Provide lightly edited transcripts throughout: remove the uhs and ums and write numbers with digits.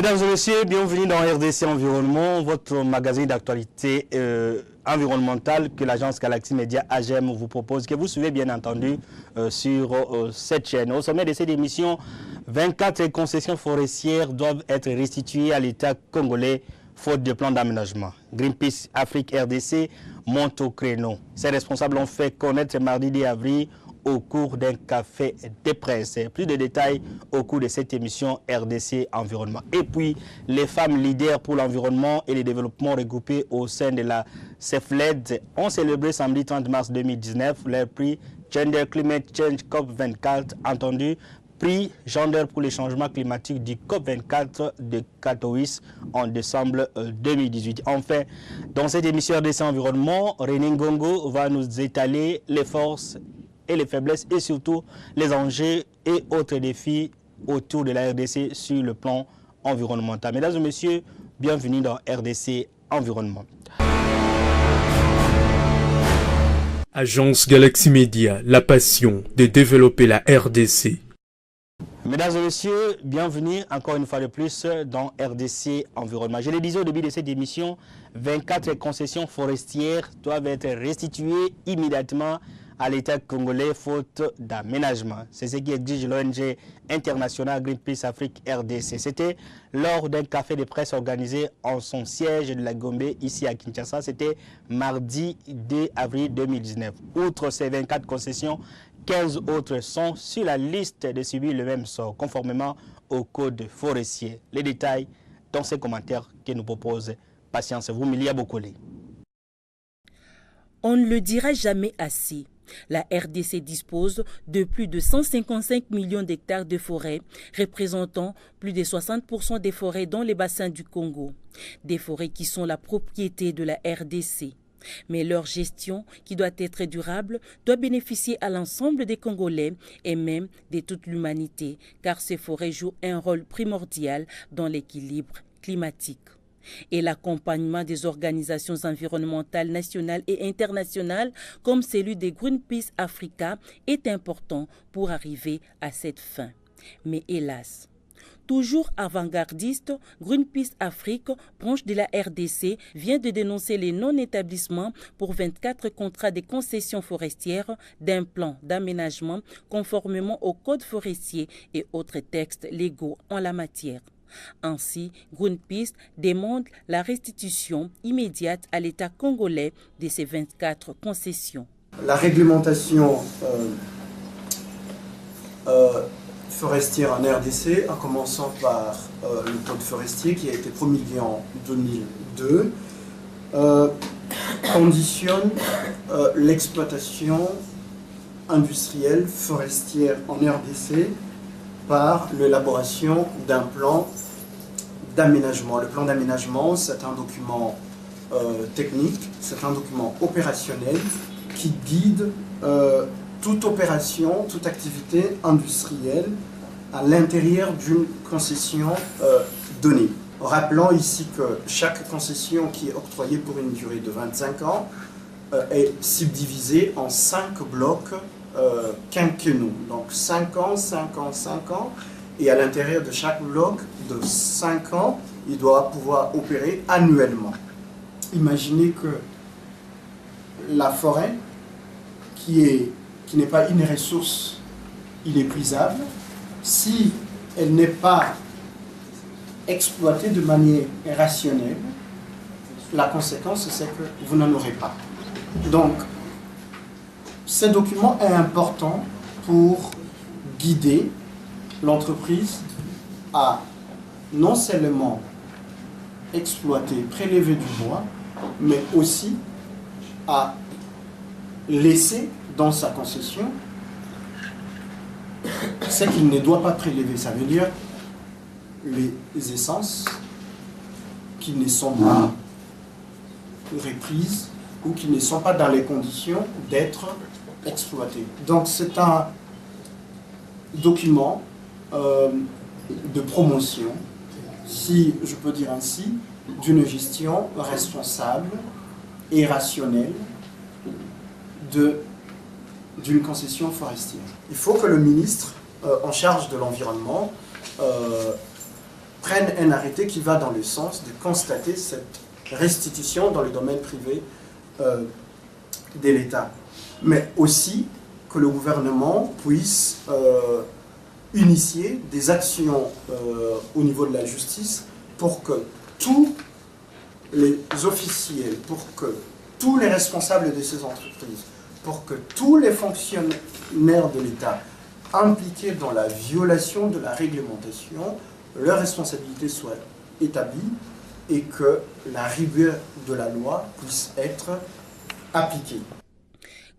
Mesdames et messieurs, bienvenue dans RDC Environnement, votre magazine d'actualité environnementale que l'agence Galaxy Media AGM vous propose, que vous suivez bien entendu sur cette chaîne. Au sommet de cette émission, 24 concessions forestières doivent être restituées à l'État congolais faute de plan d'aménagement. Greenpeace Afrique RDC monte au créneau. Ces responsables ont fait connaître mardi 10 avril au cours d'un café de presse. Plus de détails au cours de cette émission RDC Environnement. Et puis, les femmes leaders pour l'environnement et le développement regroupées au sein de la CEFLED ont célébré samedi 30 mars 2019 leur prix Gender Climate Change COP24, entendu prix Gender pour les changements climatiques du COP24 de Katowice en décembre 2018. Enfin, dans cette émission RDC Environnement, René Ngongo va nous étaler les forces et les faiblesses et surtout les enjeux et autres défis autour de la RDC sur le plan environnemental. Mesdames et messieurs, bienvenue dans RDC Environnement. Agence Galaxy Media, la passion de développer la RDC. Mesdames et messieurs, bienvenue encore une fois de plus dans RDC Environnement. Je le disais au début de cette émission, 24 concessions forestières doivent être restituées immédiatement à l'État congolais faute d'aménagement. C'est ce qui exige l'ONG internationale Greenpeace Afrique RDC. C'était lors d'un café de presse organisé en son siège de la Gombe, ici à Kinshasa. C'était mardi 2 avril 2019. Outre ces 24 concessions, 15 autres sont sur la liste de subir le même sort, conformément au code forestier. Les détails dans ces commentaires que nous propose Patience vous, Milia Bokole. On ne le dira jamais assez. La RDC dispose de plus de 155 millions d'hectares de forêts, représentant plus de 60% des forêts dans les bassins du Congo. Des forêts qui sont la propriété de la RDC. Mais leur gestion, qui doit être durable, doit bénéficier à l'ensemble des Congolais et même de toute l'humanité, car ces forêts jouent un rôle primordial dans l'équilibre climatique. Et l'accompagnement des organisations environnementales nationales et internationales, comme celui de Greenpeace Africa, est important pour arriver à cette fin. Mais hélas, toujours avant-gardiste, Greenpeace Afrique, branche de la RDC, vient de dénoncer les non-établissements pour 24 contrats de concession forestière d'un plan d'aménagement conformément au code forestier et autres textes légaux en la matière. Ainsi, Greenpeace demande la restitution immédiate à l'État congolais de ces 24 concessions. La réglementation forestière en RDC, en commençant par le code forestier qui a été promulgué en 2002, conditionne l'exploitation industrielle forestière en RDC par l'élaboration d'un plan d'aménagement. Le plan d'aménagement, c'est un document technique, c'est un document opérationnel qui guide toute opération, toute activité industrielle à l'intérieur d'une concession donnée. Rappelons ici que chaque concession qui est octroyée pour une durée de 25 ans est subdivisée en 5 blocs quinquennaux. Donc 5 ans, 5 ans, 5 ans. Et à l'intérieur de chaque bloc de 5 ans, il doit pouvoir opérer annuellement. Imaginez que la forêt, qui n'est pas une ressource inépuisable, si elle n'est pas exploitée de manière rationnelle, la conséquence, c'est que vous n'en aurez pas. Donc, ce document est important pour guider l'entreprise à non seulement exploiter, prélever du bois, mais aussi à laisser dans sa concession ce qu'il ne doit pas prélever. Ça veut dire les essences qui ne sont pas reprises ou qui ne sont pas dans les conditions d'être exploitées. Donc c'est un document de promotion, si je peux dire ainsi, d'une gestion responsable et rationnelle d'une concession forestière. Il faut que le ministre en charge de l'environnement prenne un arrêté qui va dans le sens de constater cette restitution dans le domaine privé de l'État. Mais aussi que le gouvernement puisse initier des actions au niveau de la justice pour que tous les officiels, pour que tous les responsables de ces entreprises, pour que tous les fonctionnaires de l'État impliqués dans la violation de la réglementation, leurs responsabilités soient établies et que la rigueur de la loi puisse être appliquée.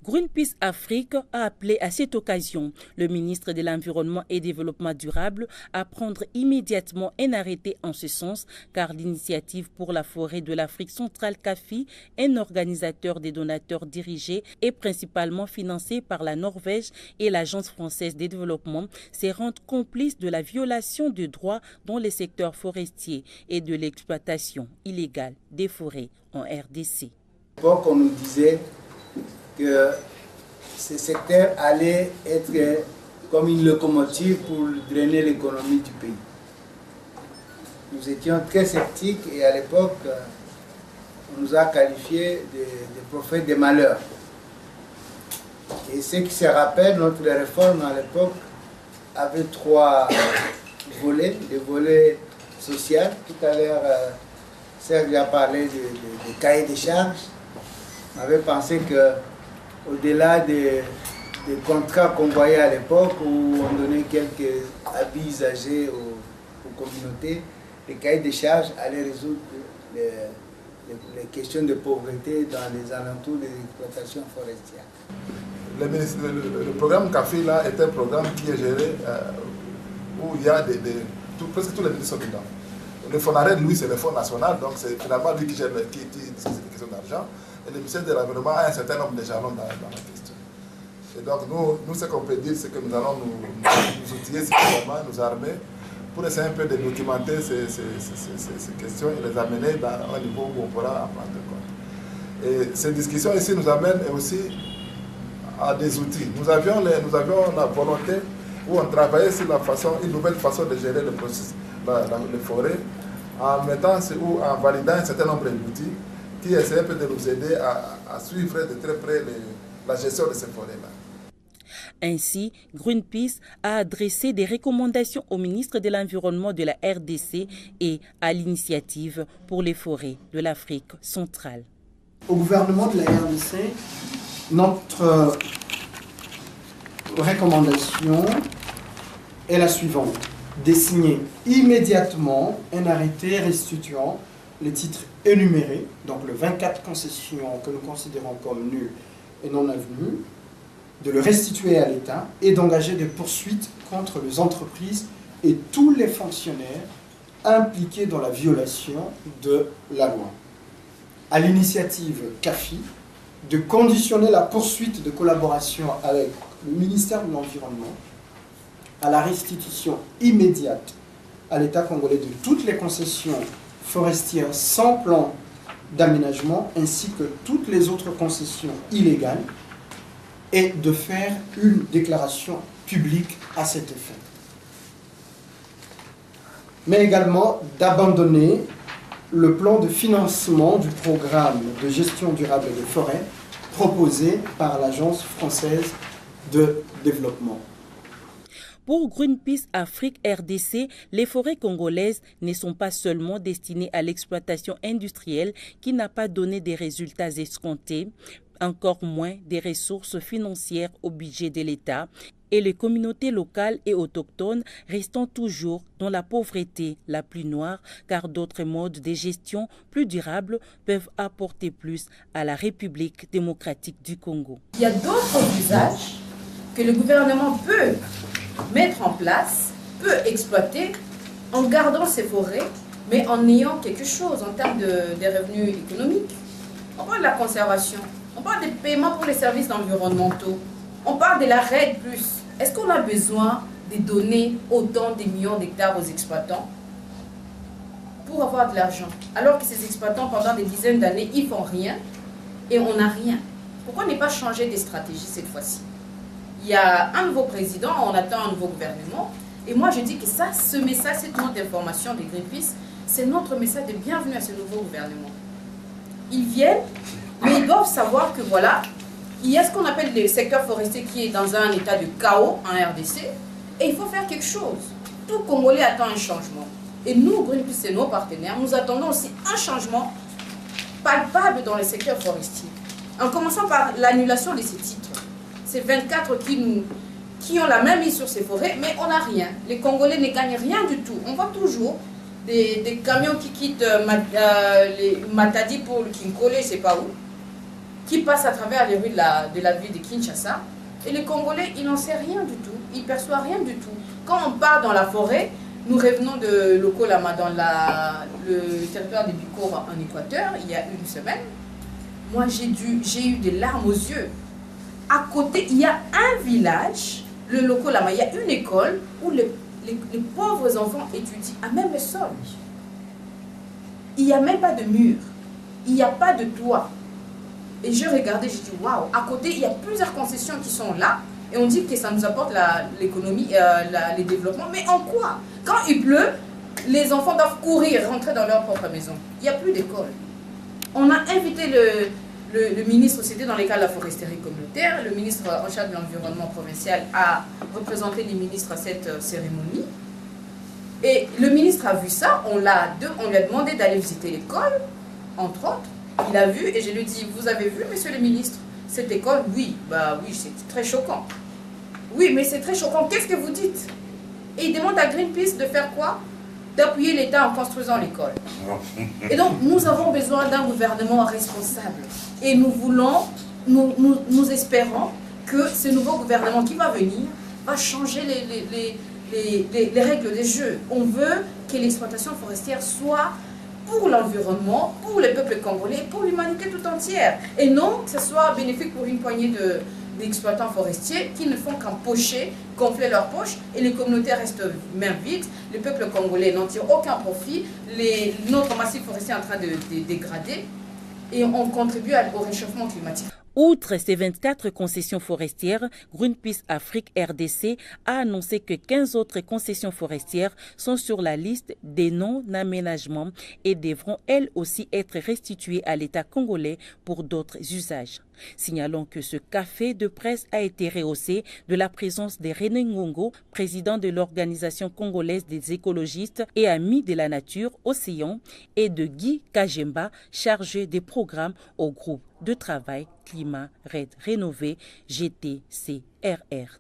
Greenpeace Afrique a appelé à cette occasion le ministre de l'Environnement et Développement durable à prendre immédiatement un arrêté en ce sens, car l'Initiative pour la forêt de l'Afrique centrale CAFI, un organisateur des donateurs dirigés et principalement financé par la Norvège et l'Agence française de développement, se rend complice de la violation de droits dans les secteurs forestiers et de l'exploitation illégale des forêts en RDC. On nous disait que ce secteur allait être comme une locomotive pour drainer l'économie du pays. Nous étions très sceptiques et à l'époque, on nous a qualifiés de prophètes des malheurs. Et ceux qui se rappellent, notre réforme à l'époque avait 3 volets. Le volet social, tout à l'heure, Serge a parlé de cahier des charges. On avait pensé que au-delà des contrats qu'on voyait à l'époque où on donnait quelques habits usagers aux communautés, les cahiers de charges allaient résoudre les questions de pauvreté dans les alentours des exploitations forestières. Le programme CAFI là est un programme qui est géré où il y a presque tous les ministres sont dedans. Le FONARED, lui, c'est le Fonds national, donc c'est finalement lui qui gère les questions d'argent. Et le ministère de l'Environnement a un certain nombre de jalons dans la question. Et donc, nous ce qu'on peut dire, c'est que nous allons nous outiller suffisamment, nous armer, pour essayer un peu de documenter ces questions et les amener dans un niveau où on pourra en prendre compte. Et ces discussions ici nous amènent aussi à des outils. Nous avions la volonté où on travaillait sur une nouvelle façon de gérer le processus, les forêts, en validant un certain nombre d'outils qui essaient un peu de nous aider à suivre de très près la gestion de ces forêts-là. Ainsi, Greenpeace a adressé des recommandations au ministre de l'Environnement de la RDC et à l'Initiative pour les forêts de l'Afrique centrale. Au gouvernement de la RDC, notre recommandation est la suivante: de signer immédiatement un arrêté restituant les titres énumérés, donc les 24 concessions que nous considérons comme nulles et non avenues, de le restituer à l'État et d'engager des poursuites contre les entreprises et tous les fonctionnaires impliqués dans la violation de la loi. À l'initiative CAFI, de conditionner la poursuite de collaboration avec le ministère de l'Environnement à la restitution immédiate à l'État congolais de toutes les concessions forestières sans plan d'aménagement ainsi que toutes les autres concessions illégales et de faire une déclaration publique à cet effet. Mais également d'abandonner le plan de financement du programme de gestion durable des forêts proposé par l'Agence française de développement. Pour Greenpeace Afrique RDC, les forêts congolaises ne sont pas seulement destinées à l'exploitation industrielle qui n'a pas donné des résultats escomptés, encore moins des ressources financières au budget de l'État, et les communautés locales et autochtones restant toujours dans la pauvreté la plus noire, car d'autres modes de gestion plus durables peuvent apporter plus à la République démocratique du Congo. Il y a d'autres usages que le gouvernement peut mettre en place, peut exploiter en gardant ces forêts, mais en ayant quelque chose en termes de revenus économiques. On parle de la conservation, on parle des paiements pour les services environnementaux, on parle de la RED+. Est-ce qu'on a besoin de donner autant de millions d'hectares aux exploitants pour avoir de l'argent, alors que ces exploitants, pendant des dizaines d'années, ils font rien et on n'a rien? Pourquoi ne pas changer de stratégie cette fois-ci? Il y a un nouveau président, on attend un nouveau gouvernement. Et moi, je dis que ça, ce message, cette note d'information de Greenpeace, c'est notre message de bienvenue à ce nouveau gouvernement. Ils viennent, mais ils doivent savoir que voilà, il y a ce qu'on appelle le secteur forestier qui est dans un état de chaos en RDC, et il faut faire quelque chose. Tout Congolais attend un changement. Et nous, Greenpeace et nos partenaires, nous attendons aussi un changement palpable dans le secteur forestier. En commençant par l'annulation de ces titres. C'est 24 qui ont la main mise sur ces forêts, mais on n'a rien. Les Congolais ne gagnent rien du tout. On voit toujours des camions qui quittent les Matadi pour le Kinkole, je ne sais pas où, qui passent à travers les rues de la ville de Kinshasa. Et les Congolais, ils n'en savent rien du tout. Ils ne perçoivent rien du tout. Quand on part dans la forêt, nous revenons de Lokolama dans le territoire de Bikoro en Équateur, il y a une semaine. Moi, j'ai eu des larmes aux yeux. À côté, il y a un village, le Lokolama, il y a une école où les pauvres enfants étudient à même le sol. Il n'y a même pas de mur. Il n'y a pas de toit. Et je regardais, je dis waouh, à côté, il y a plusieurs concessions qui sont là. Et on dit que ça nous apporte l'économie, les développements. Mais en quoi? Quand il pleut, les enfants doivent courir, rentrer dans leur propre maison. Il n'y a plus d'école. On a invité le ministre, c'était dans les cas de la foresterie communautaire, le ministre en charge de l'environnement provincial a représenté les ministres à cette cérémonie. Et le ministre a vu ça, on lui a demandé d'aller visiter l'école, entre autres. Il a vu et je lui ai dit, vous avez vu, monsieur le ministre, cette école? Oui, oui, c'est très choquant. Oui, mais c'est très choquant, qu'est-ce que vous dites? Et il demande à Greenpeace de faire quoi? D'appuyer l'État en construisant l'école. Et donc, nous avons besoin d'un gouvernement responsable. Et nous espérons que ce nouveau gouvernement qui va venir va changer les règles des jeux. On veut que l'exploitation forestière soit pour l'environnement, pour les peuples congolais, pour l'humanité tout entière. Et non que ce soit bénéfique pour une poignée d'exploitants forestiers qui ne font qu'empocher, gonfler leurs poches, et les communautés restent mains vides, les peuples congolais n'en tirent aucun profit, notre massif forestier est en train de dégrader, et on contribue au réchauffement climatique. Outre ces 24 concessions forestières, Greenpeace Afrique RDC a annoncé que 15 autres concessions forestières sont sur la liste des non-aménagements et devront elles aussi être restituées à l'État congolais pour d'autres usages. Signalons que ce café de presse a été rehaussé de la présence de René Ngongo, président de l'Organisation congolaise des écologistes et amis de la nature Océan, et de Guy Kajemba, chargé des programmes au groupe de travail Climat Red Rénové GTCRR.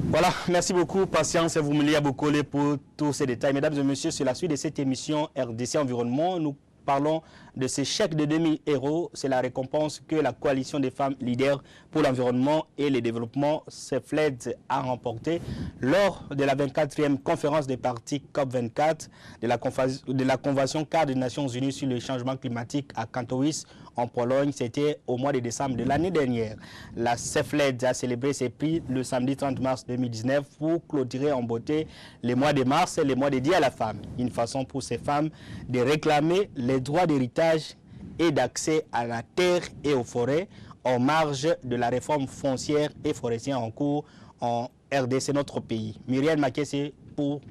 Voilà, merci beaucoup, Patience et vous me liez beaucoup pour tous ces détails. Mesdames et messieurs, c'est la suite de cette émission RDC Environnement. Nous parlons de ces chèques de 2000 €. C'est la récompense que la coalition des femmes leaders pour l'environnement et le développement, CEFLED, a remporté lors de la 24e conférence des parties COP24 de la Convention cadre des Nations Unies sur le changement climatique à Katowice, en Pologne. C'était au mois de décembre de l'année dernière. La CEFLED a célébré ses prix le samedi 30 mars 2019 pour clôturer en beauté les mois de mars et les mois dédiés à la femme. Une façon pour ces femmes de réclamer les droits d'héritage et d'accès à la terre et aux forêts en marge de la réforme foncière et forestière en cours en RDC, notre pays. Myriam Makesse pour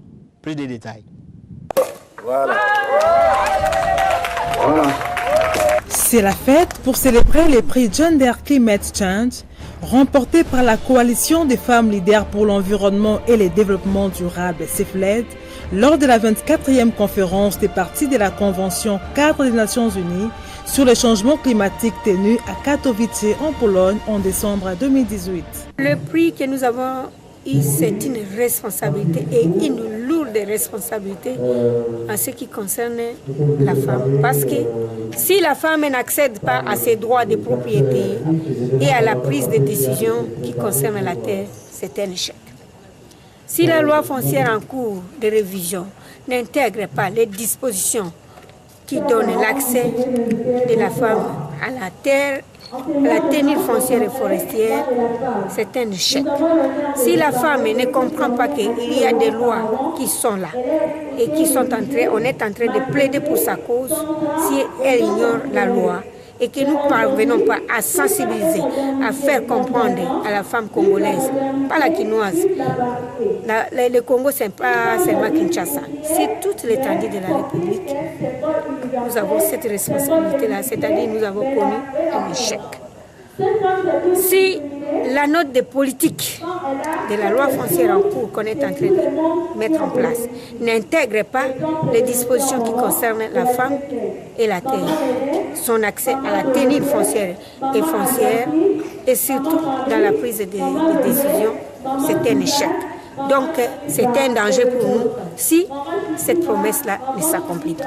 plus de détails. Voilà. C'est la fête pour célébrer les prix Gender Climate Change remportés par la coalition des femmes leaders pour l'environnement et le développement durable CEFLED lors de la 24e conférence des parties de la Convention cadre des Nations Unies sur le changement climatique tenue à Katowice en Pologne en décembre 2018. Le prix que nous avons eu, c'est une responsabilité et une lourde responsabilité en ce qui concerne la femme. Parce que si la femme n'accède pas à ses droits de propriété et à la prise de décision qui concerne la terre, c'est un échec. Si la loi foncière en cours de révision n'intègre pas les dispositions qui donnent l'accès de la femme à la terre, à la tenue foncière et forestière, c'est un échec. Si la femme ne comprend pas qu'il y a des lois qui sont là et qui sont on est en train de plaider pour sa cause, si elle ignore la loi, et que nous ne parvenons pas à sensibiliser, à faire comprendre à la femme congolaise, pas la quinoise. Le Congo, ce n'est pas seulement Kinshasa, c'est toute l'étendue de la République. Nous avons cette responsabilité-là, c'est-à-dire nous avons connu un échec. Si la note de politique de la loi foncière en cours qu'on est en train de mettre en place n'intègre pas les dispositions qui concernent la femme et la terre, son accès à la tenue foncière et surtout dans la prise de décision, c'est un échec. Donc c'est un danger pour nous si cette promesse-là ne s'accomplit pas.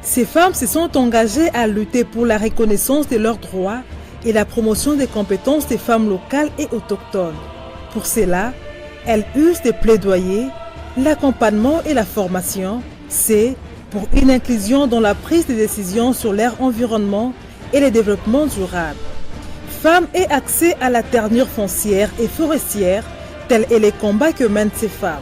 Ces femmes se sont engagées à lutter pour la reconnaissance de leurs droits et la promotion des compétences des femmes locales et autochtones. Pour cela, elles usent des plaidoyers, l'accompagnement et la formation. C'est pour une inclusion dans la prise de décision sur leur environnement et le développement durable. Femmes et accès à la ternure foncière et forestière, tel est le combat que mènent ces femmes.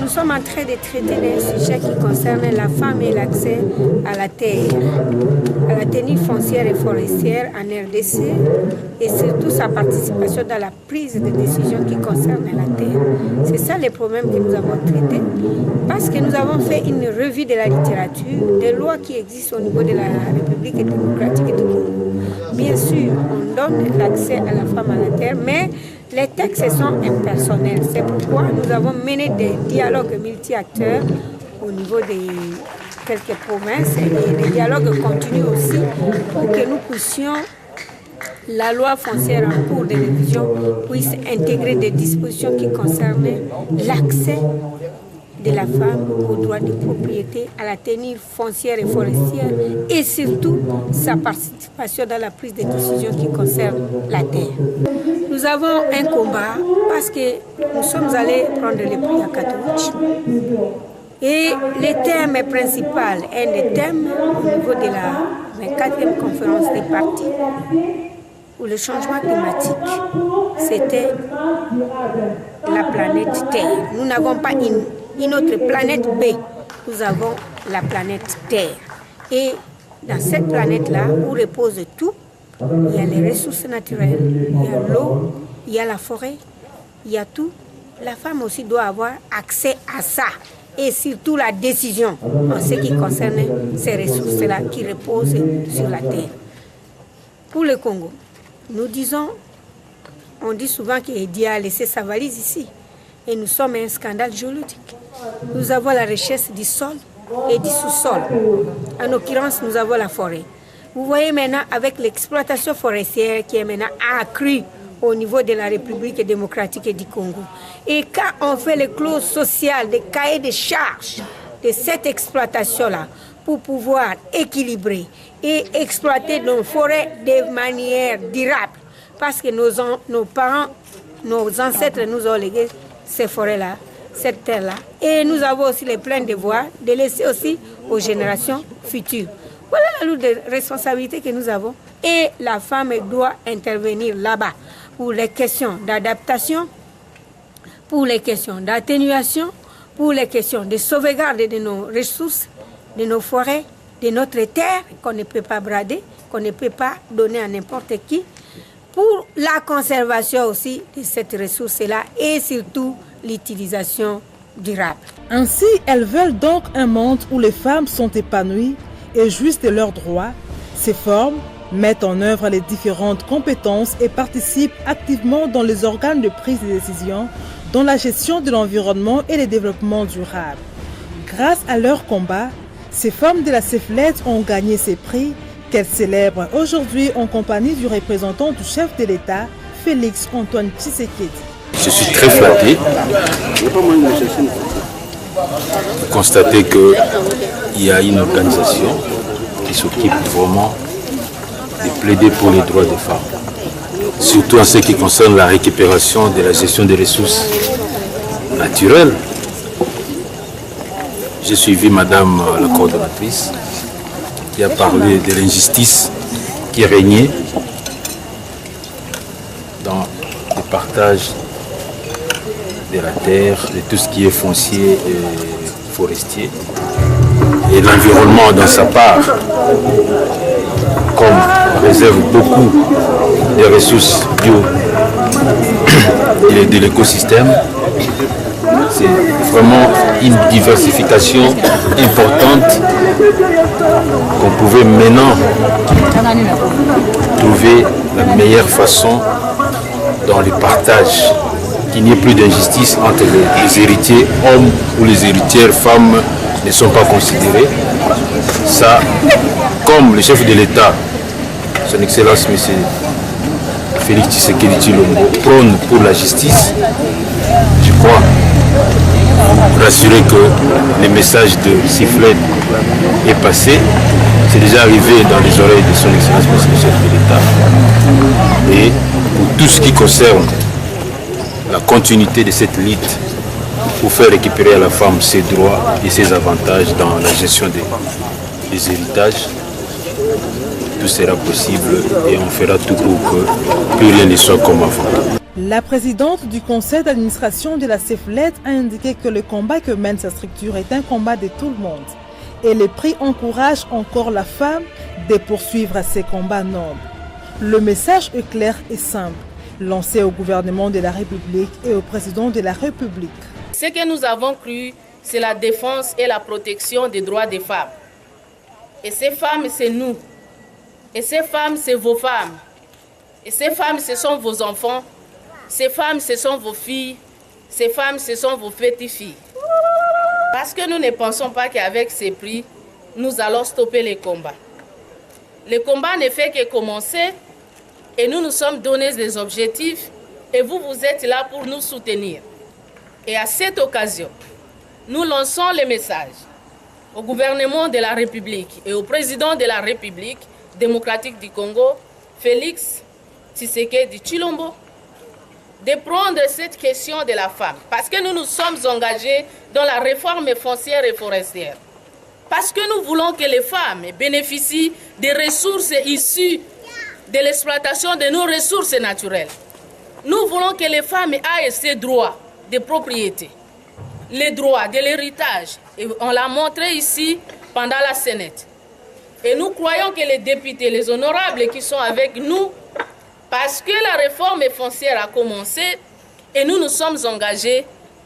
Nous sommes en train de traiter des sujets qui concernent la femme et l'accès à la terre, à la tenue foncière et forestière en RDC et surtout sa participation dans la prise de décision qui concerne la terre. C'est ça les problèmes que nous avons traités parce que nous avons fait une revue de la littérature, des lois qui existent au niveau de la République démocratique du Congo. Bien sûr, on donne l'accès à la femme à la terre, mais les textes sont impersonnels. C'est pourquoi nous avons mené des dialogues multi-acteurs au niveau de quelques provinces et les dialogues continuent aussi pour que nous puissions, la loi foncière en cours de révision puisse intégrer des dispositions qui concernent l'accès de la femme au droit de propriété, à la tenue foncière et forestière et surtout sa participation dans la prise de décision qui concerne la terre. Nous avons un combat parce que nous sommes allés prendre le prix à Katowice. Et le thème principal, un des thèmes au niveau de la 24e conférence des partis, où le changement climatique, c'était la planète Terre. Nous n'avons pas une autre planète B, nous avons la planète Terre. Et dans cette planète-là, où repose tout, il y a les ressources naturelles, il y a l'eau, il y a la forêt, il y a tout. La femme aussi doit avoir accès à ça et surtout la décision en ce qui concerne ces ressources-là qui reposent sur la terre. Pour le Congo, nous disons, on dit souvent qu'Edi a laissé sa valise ici et nous sommes un scandale géologique. Nous avons la richesse du sol et du sous-sol. En l'occurrence, nous avons la forêt. Vous voyez maintenant avec l'exploitation forestière qui est maintenant accrue au niveau de la République démocratique du Congo. Et quand on fait les clauses sociales, des cahiers de charges de cette exploitation-là pour pouvoir équilibrer et exploiter nos forêts de manière durable, parce que nos parents, nos ancêtres nous ont légué ces forêts-là, cette terre-là. Et nous avons aussi les pleins devoirs de laisser aussi aux générations futures. Voilà la lourde responsabilité que nous avons. Et la femme doit intervenir là-bas pour les questions d'adaptation, pour les questions d'atténuation, pour les questions de sauvegarde de nos ressources, de nos forêts, de notre terre qu'on ne peut pas brader, qu'on ne peut pas donner à n'importe qui, pour la conservation aussi de cette ressource-là et surtout l'utilisation durable. Ainsi, elles veulent donc un monde où les femmes sont épanouies et jouissent de leurs droits. Ces formes mettent en œuvre les différentes compétences et participent activement dans les organes de prise de décision, dans la gestion de l'environnement et le développement durable. Grâce à leur combat, ces femmes de la CEFLED ont gagné ces prix qu'elles célèbrent aujourd'hui en compagnie du représentant du chef de l'État, Félix Antoine Tshisekedi. Je suis très flatté de constater qu'il y a une organisation qui s'occupe vraiment de plaider pour les droits des femmes, surtout en ce qui concerne la récupération de la gestion des ressources naturelles. J'ai suivi Madame la coordonnatrice qui a parlé de l'injustice qui régnait dans le partage de la terre, de tout ce qui est foncier et forestier, et l'environnement dans sa part. comme réserve beaucoup des ressources bio et de l'écosystème. C'est vraiment une diversification importante qu'on pouvait maintenant trouver la meilleure façon dans le partage, qu'il n'y ait plus d'injustice entre les héritiers hommes ou les héritières femmes ne sont pas considérés. Ça, comme le chef de l'État, son Excellence M. Félix Tshisekedi Tshilombo, prône pour la justice, je crois rassurer que le message de sifflet est passé. C'est déjà arrivé dans les oreilles de son Excellence M. le chef de l'État. Et pour tout ce qui concerne la continuité de cette lutte pour faire récupérer à la femme ses droits et ses avantages dans la gestion des héritages, tout sera possible et on fera tout pour que plus rien ne soit comme avant. La présidente du conseil d'administration de la CEFLED a indiqué que le combat que mène sa structure est un combat de tout le monde. Et le prix encourage encore la femme de poursuivre ces combats nobles. Le message est clair et simple, lancé au gouvernement de la République et au président de la République. Ce que nous avons cru, c'est la défense et la protection des droits des femmes. Et ces femmes, c'est nous. Et ces femmes, c'est vos femmes. Et ces femmes, ce sont vos enfants. Ces femmes, ce sont vos filles. Ces femmes, ce sont vos petites-filles. Parce que nous ne pensons pas qu'avec ces prix, nous allons stopper les combats. Le combat ne fait que commencer et nous nous sommes donné des objectifs et vous êtes là pour nous soutenir. Et à cette occasion, nous lançons le message au gouvernement de la République et au président de la République démocratique du Congo, Félix Tshisekedi Tshilombo, de prendre cette question de la femme. Parce que nous nous sommes engagés dans la réforme foncière et forestière. Parce que nous voulons que les femmes bénéficient des ressources issues de l'exploitation de nos ressources naturelles. Nous voulons que les femmes aient ces droits de propriété, les droits de l'héritage. Et on l'a montré ici pendant la Sénète. Et nous croyons que les députés, les honorables qui sont avec nous, parce que la réforme foncière a commencé et nous nous sommes engagés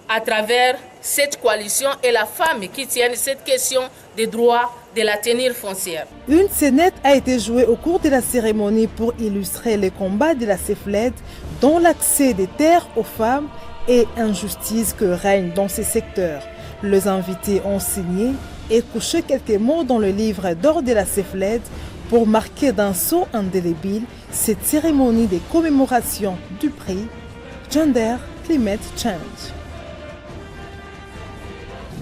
à travers cette coalition et la femme qui tient cette question des droits de la tenir foncière. Une scénette a été jouée au cours de la cérémonie pour illustrer les combats de la CEFLED dont l'accès des terres aux femmes et injustice que règne dans ces secteurs. Les invités ont signé et couché quelques mots dans le livre d'or de la CEFLED pour marquer d'un sceau indélébile cette cérémonie de commémoration du prix Gender Climate Change.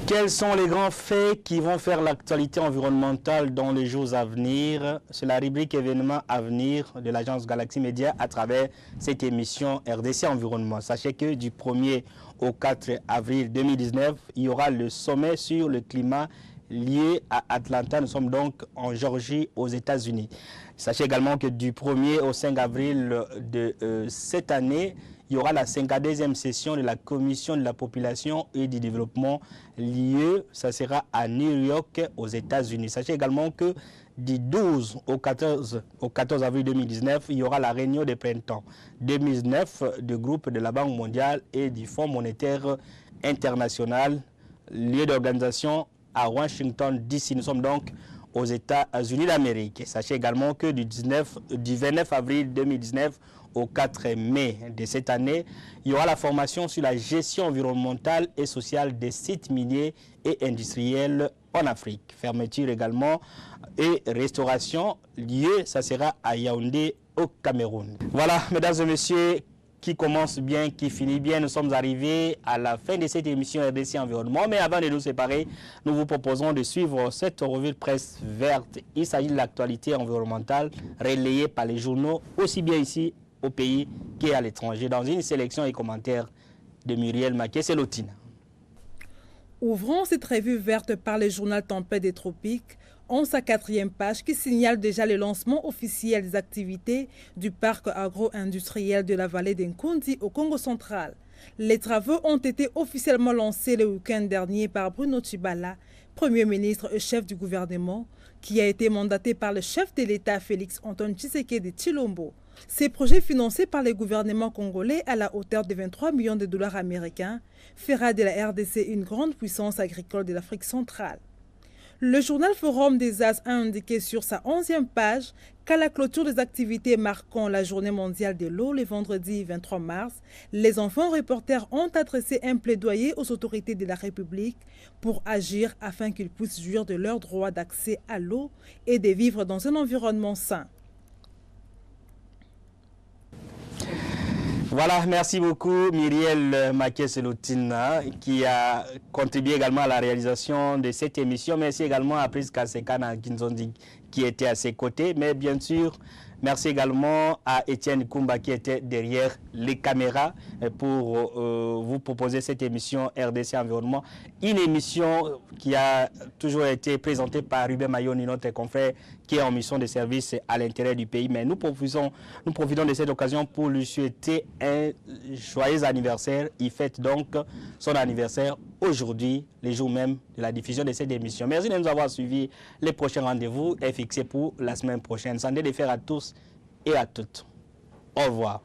Quels sont les grands faits qui vont faire l'actualité environnementale dans les jours à venir? C'est la rubrique événements à venir de l'agence Galaxy Media à travers cette émission RDC Environnement. Sachez que du 1er au 4 avril 2019, il y aura le sommet sur le climat lié à Atlanta. Nous sommes donc en Géorgie, aux États-Unis. Sachez également que du 1er au 5 avril de cette année, il y aura la 52e session de la Commission de la population et du développement liée. Ça sera à New York, aux États-Unis. Sachez également que du 12 au 14 avril 2019, il y aura la réunion des printemps 2019 du groupe de la Banque mondiale et du Fonds monétaire international, lieu d'organisation à Washington DC. Nous sommes donc aux États-Unis d'Amérique. Sachez également que du 29 avril 2019 au 4 mai de cette année, il y aura la formation sur la gestion environnementale et sociale des sites miniers et industriels en Afrique. Fermeture également et restauration lieu, ça sera à Yaoundé au Cameroun. Voilà, mesdames et messieurs, qui commence bien, qui finit bien. Nous sommes arrivés à la fin de cette émission RDC Environnement. Mais avant de nous séparer, nous vous proposons de suivre cette revue de presse verte. Il s'agit de l'actualité environnementale relayée par les journaux, aussi bien ici au pays qu'à l'étranger, dans une sélection et commentaires de Muriel Maké-Célotine. Ouvrons cette revue verte par le journal Tempête des Tropiques, en sa 4e page qui signale déjà le lancement officiel des activités du parc agro-industriel de la vallée d'Nkundi au Congo central. Les travaux ont été officiellement lancés le week-end dernier par Bruno Tshibala, Premier ministre et chef du gouvernement, qui a été mandaté par le chef de l'État Félix-Antoine Tshisekedi Tshilombo. Ces projets financés par les gouvernements congolais à la hauteur de 23 millions de dollars américains fera de la RDC une grande puissance agricole de l'Afrique centrale. Le journal Forum des As a indiqué sur sa 11e page qu'à la clôture des activités marquant la Journée mondiale de l'eau le vendredi 23 mars, les enfants reporters ont adressé un plaidoyer aux autorités de la République pour agir afin qu'ils puissent jouir de leur droit d'accès à l'eau et de vivre dans un environnement sain. Voilà, merci beaucoup Myriel Maké-Seloutina qui a contribué également à la réalisation de cette émission. Merci également à Pris Kasekana Kinzondi qui était à ses côtés. Mais bien sûr, merci également à Étienne Koumba qui était derrière les caméras pour vous proposer cette émission RDC Environnement. Une émission qui a toujours été présentée par Ruben Mayoni, notre confrère qui est en mission de service à l'intérieur du pays. Mais nous profitons de cette occasion pour lui souhaiter un joyeux anniversaire. Il fête donc son anniversaire aujourd'hui, les jours même de la diffusion de cette émission. Merci de nous avoir suivis. Les prochains rendez-vous est fixé pour la semaine prochaine. Santé de faire à tous et à toutes. Au revoir.